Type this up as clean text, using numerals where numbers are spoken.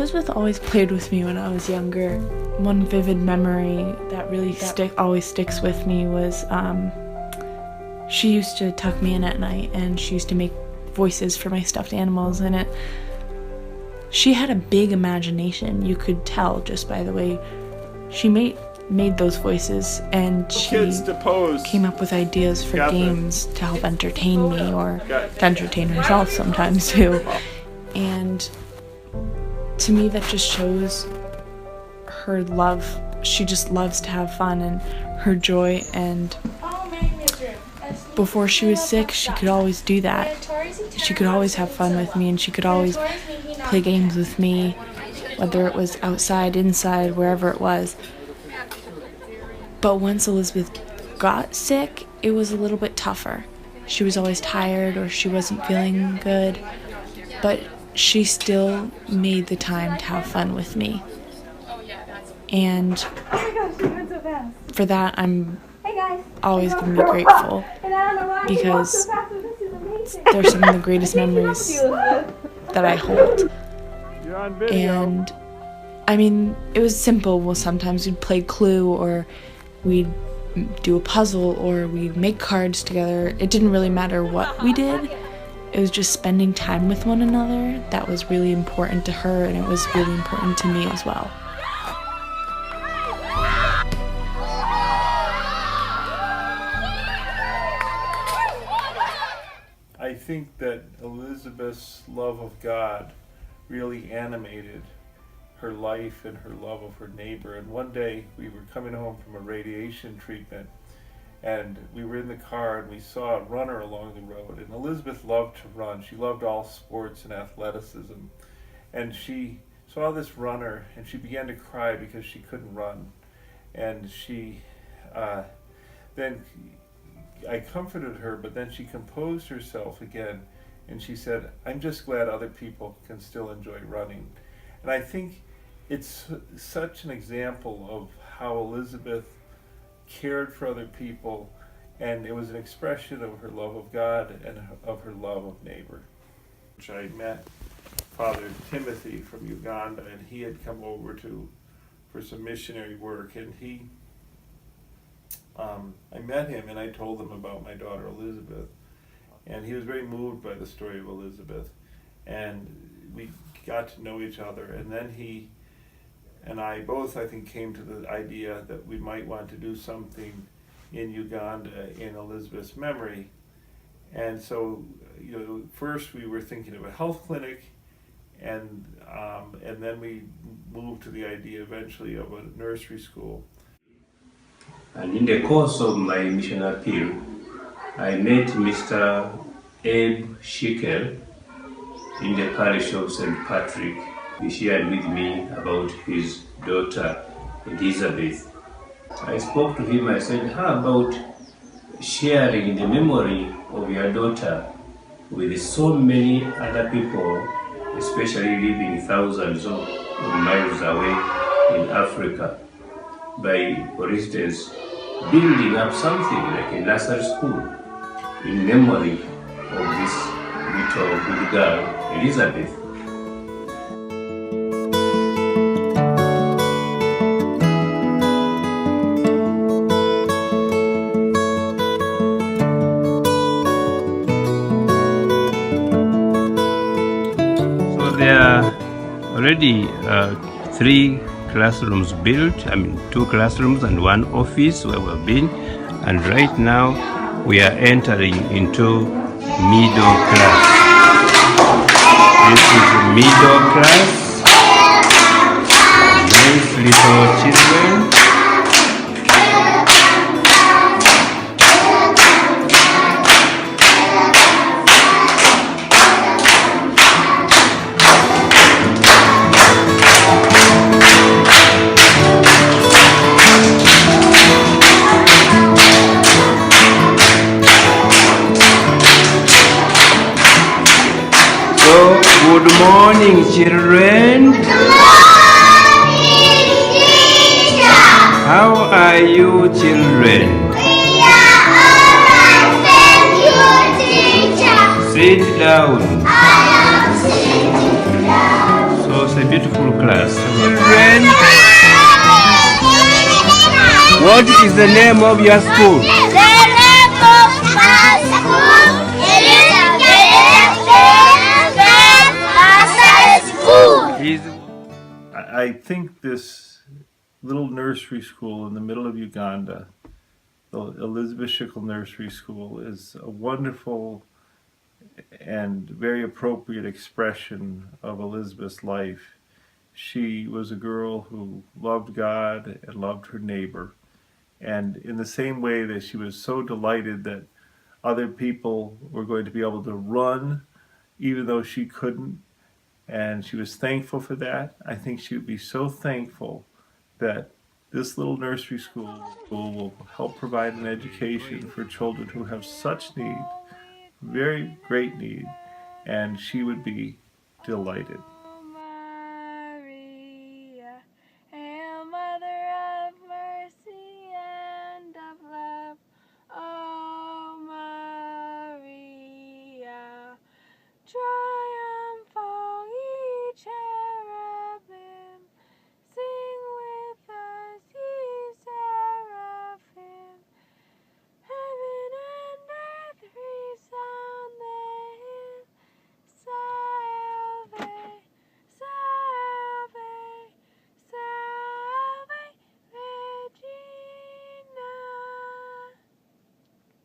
Elizabeth always played with me when I was younger. One vivid memory that really always sticks with me was she used to tuck me in at night and she used to make voices for my stuffed animals, and she had a big imagination. You could tell just by the way she made those voices, and she came up with ideas for games to help entertain me or to entertain herself sometimes too. And to me that just shows her love. She just loves to have fun and her joy, and before she was sick she could always do that. She could always have fun with me and she could always play games with me, whether it was outside, inside, wherever it was. But once Elizabeth got sick, it was a little bit tougher. She was always tired or she wasn't feeling good, but she still made the time to have fun with me. And for that, I'm always going to be grateful, because they're some of the greatest memories that I hold. And I mean, it was simple. Well, sometimes we'd play Clue, or we'd do a puzzle, or we'd make cards together. It didn't really matter what we did. It was just spending time with one another that was really important to her, and it was really important to me as well. I think that Elizabeth's love of God really animated her life and her love of her neighbor. And one day we were coming home from a radiation treatment, and we were in the car and we saw a runner along the road. And Elizabeth loved to run. She loved all sports and athleticism. And she saw this runner and she began to cry because she couldn't run. And then I comforted her, but then she composed herself again and she said, "I'm just glad other people can still enjoy running." And I think it's such an example of how Elizabeth cared for other people, and it was an expression of her love of God and of her love of neighbor. I met Father Timothy from Uganda, and he had come over for some missionary work, and I met him and I told him about my daughter Elizabeth, and he was very moved by the story of Elizabeth, and we got to know each other. And then he and I both, I think, came to the idea that we might want to do something in Uganda in Elizabeth's memory. And so, first we were thinking of a health clinic, and then we moved to the idea eventually of a nursery school. And in the course of my mission appeal, I met Mr. Elizabeth Schickel in the parish of St. Patrick. He shared with me about his daughter Elizabeth. I spoke to him. I said, "How about sharing the memory of your daughter with so many other people, especially living thousands of miles away in Africa, by, for instance, building up something like a nursery school in memory of this little good girl, Elizabeth." So there are already 3 classrooms built. 2 classrooms and 1 office where we've been, and right now we are entering into middle class. This is middle class. Nice little children. Good morning, children. Good morning, teacher. How are you, children? We are alright, thank you, teacher. Sit down. I am sitting down. So it's a beautiful beautiful class. Children, what is the name of your school? The name of my school is Elizabeth Schickel Nursery School. I think this little nursery school in the middle of Uganda, the Elizabeth Schickel Nursery School, is a wonderful and very appropriate expression of Elizabeth's life. She was a girl who loved God and loved her neighbor. And in the same way that she was so delighted that other people were going to be able to run even though she couldn't, and she was thankful for that, I think she would be so thankful that this little nursery school will help provide an education for children who have such need, very great need, and she would be delighted.